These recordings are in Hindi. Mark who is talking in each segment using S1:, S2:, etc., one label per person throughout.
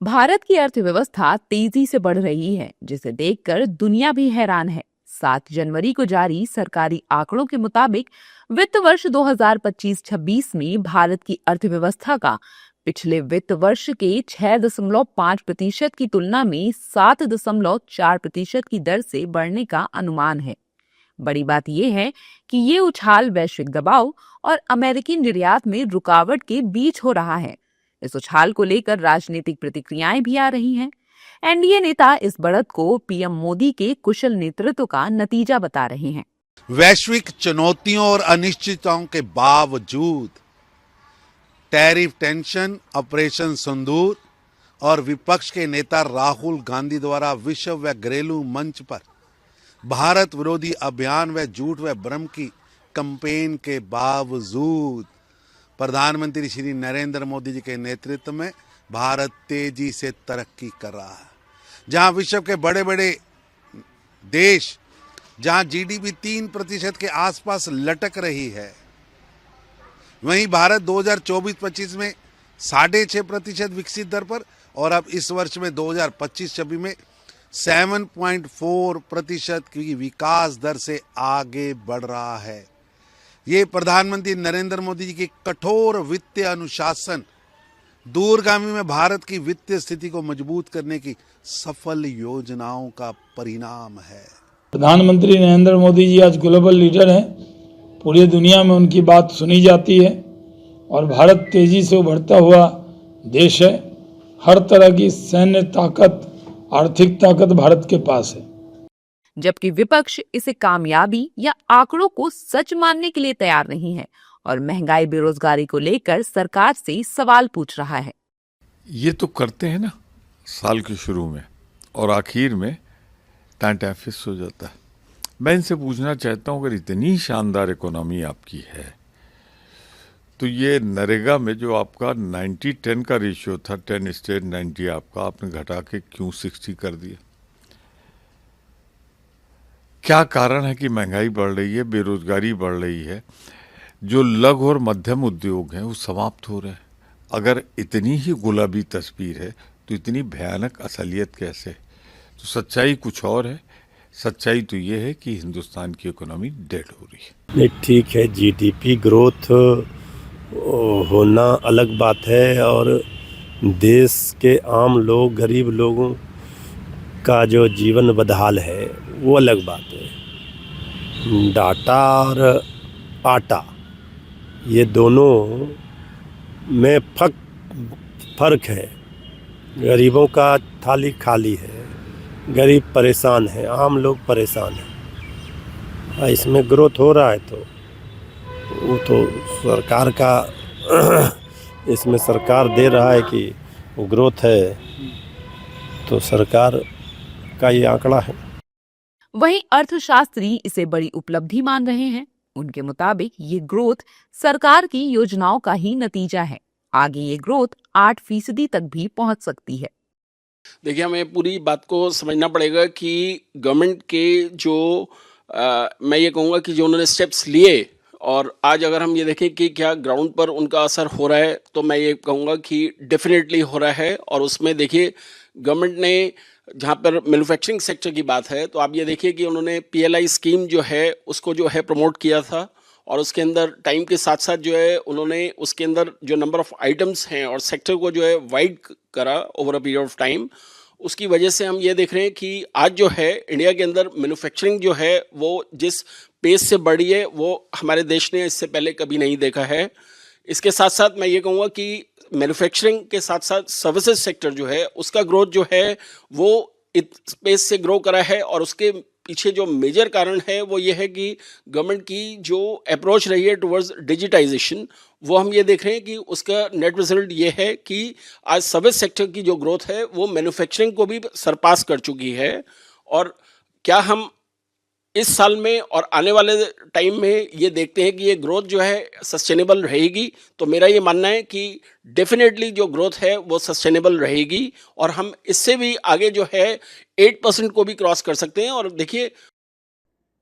S1: भारत की अर्थव्यवस्था तेजी से बढ़ रही है, जिसे देखकर दुनिया भी हैरान है। 7 जनवरी को जारी सरकारी आंकड़ों के मुताबिक वित्त वर्ष 2025-26 में भारत की अर्थव्यवस्था का पिछले वित्त वर्ष के 6.5% की तुलना में 7.4% की दर से बढ़ने का अनुमान है। बड़ी बात यह है कि ये उछाल वैश्विक दबाव और अमेरिकी निर्यात में रुकावट के बीच हो रहा है। इस उछाल को लेकर राजनीतिक प्रतिक्रियाएं भी आ रही हैं। एनडीए नेता इस बढ़त को पीएम मोदी के कुशल नेतृत्व का नतीजा बता रहे हैं।
S2: वैश्विक चुनौतियों और अनिश्चितताओं के बावजूद टैरिफ टेंशन, ऑपरेशन सिंदूर और विपक्ष के नेता राहुल गांधी द्वारा विश्व व घरेलू मंच पर भारत विरोधी अभियान व झूठ व भ्रम की कैंपेन के बावजूद प्रधानमंत्री श्री नरेंद्र मोदी जी के नेतृत्व में भारत तेजी से तरक्की कर रहा है। जहां विश्व के बड़े बड़े देश, जहां जीडीपी 3% के आसपास लटक रही है, वहीं भारत 2024-25 में 6.5% विकसित दर पर और अब इस वर्ष में 2025-26 में 7.4% की विकास दर से आगे बढ़ रहा है। ये प्रधानमंत्री नरेंद्र मोदी जी की कठोर वित्तीय अनुशासन दूरगामी में भारत की वित्तीय स्थिति को मजबूत करने की सफल योजनाओं का परिणाम है।
S3: प्रधानमंत्री नरेंद्र मोदी जी आज ग्लोबल लीडर हैं। पूरी दुनिया में उनकी बात सुनी जाती है और भारत तेजी से उभरता हुआ देश है। हर तरह की सैन्य ताकत, आर्थिक ताकत भारत के पास है।
S1: जबकि विपक्ष इसे कामयाबी या आंकड़ों को सच मानने के लिए तैयार नहीं है और महंगाई, बेरोजगारी को लेकर सरकार से सवाल पूछ रहा है।
S4: ये तो करते हैं ना साल के शुरू में और आखिर में टाइफिस हो जाता है। मैं इनसे पूछना चाहता हूँ, अगर इतनी शानदार इकोनॉमी आपकी है तो ये नरेगा में जो आपका 90-10 का रेशियो था, 10 स्टेट 90 आपका, आपने घटा के क्यों 60 कर दिया? क्या कारण है कि महंगाई बढ़ रही है, बेरोजगारी बढ़ रही है, जो लघु और मध्यम उद्योग हैं वो समाप्त हो रहे हैं? अगर इतनी ही गुलाबी तस्वीर है तो इतनी भयानक असलियत कैसे? तो सच्चाई कुछ और है। सच्चाई तो ये है कि हिंदुस्तान की इकोनॉमी डेड हो रही है।
S5: नहीं, ठीक है, जीडीपी ग्रोथ होना अलग बात है और देश के आम लोग, गरीब लोगों का जो जीवन बदहाल है वो अलग बात है। डाटा और आटा, ये दोनों में फर्क है। गरीबों का थाली खाली है, गरीब परेशान है, आम लोग परेशान हैं। इसमें ग्रोथ हो रहा है तो वो तो सरकार का इसमें सरकार दे रहा है कि ग्रोथ है, तो सरकार का ये आंकड़ा है।
S1: वहीं अर्थशास्त्री इसे बड़ी उपलब्धि मान रहे हैं। उनके मुताबिक ये ग्रोथ सरकार की योजनाओं का ही नतीजा है। आगे ये ग्रोथ 8% तक भी पहुंच सकती है।
S6: देखिए, हमें पूरी बात को समझना पड़ेगा कि गवर्नमेंट के जो मैं ये कहूँगा कि जो उन्होंने स्टेप्स लिए और आज अगर हम ये देखें कि क्या ग्राउंड पर उनका असर हो रहा है, तो मैं ये कहूँगा कि डेफिनेटली हो रहा है। और उसमें देखिए, गवर्नमेंट ने जहाँ पर मैन्युफैक्चरिंग सेक्टर की बात है, तो आप ये देखिए कि उन्होंने पीएलआई स्कीम जो है उसको जो है प्रमोट किया था और उसके अंदर टाइम के साथ साथ जो है उन्होंने उसके अंदर जो नंबर ऑफ आइटम्स हैं और सेक्टर को जो है वाइड करा over a period of time. उसकी वजह से हम ये देख रहे हैं कि आज जो है इंडिया के अंदर मैन्युफैक्चरिंग जो है वो जिस पेस से बढ़ी है वो हमारे देश ने इससे पहले कभी नहीं देखा है। इसके साथ साथ मैं ये कहूँगा कि मैन्युफैक्चरिंग के साथ साथ सर्विसेज सेक्टर जो है उसका ग्रोथ जो है वो इस पेस से ग्रो करा है और उसके पीछे जो मेजर कारण है वो ये है कि गवर्नमेंट की जो अप्रोच रही है टुवर्ड्स डिजिटाइजेशन, वो हम ये देख रहे हैं कि उसका नेट रिजल्ट ये है कि आज सर्विस सेक्टर की जो ग्रोथ है वो मैन्युफैक्चरिंग को भी सरपास कर चुकी है। और क्या हम इस साल में और आने वाले टाइम में ये देखते हैं कि ये ग्रोथ जो है सस्टेनेबल रहेगी, तो मेरा ये मानना है कि डेफिनेटली जो ग्रोथ है वो सस्टेनेबल रहेगी और हम इससे भी आगे जो है 8% को भी क्रॉस कर सकते हैं। और देखिए,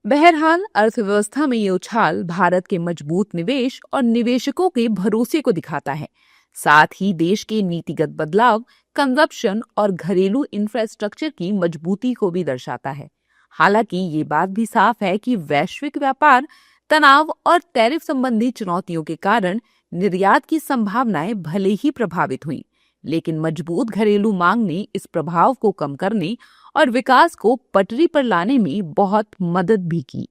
S1: बहरहाल अर्थव्यवस्था में ये उछाल भारत के मजबूत निवेश और निवेशकों के भरोसे को दिखाता है। साथ ही देश के नीतिगत बदलाव, कंजप्शन और घरेलू इंफ्रास्ट्रक्चर की मजबूती को भी दर्शाता है। हालांकि ये बात भी साफ है कि वैश्विक व्यापार, तनाव और टैरिफ संबंधी चुनौतियों के कारण निर्यात की संभावनाएं भले ही प्रभावित हुई, लेकिन मजबूत घरेलू मांग ने इस प्रभाव को कम करने और विकास को पटरी पर लाने में बहुत मदद भी की।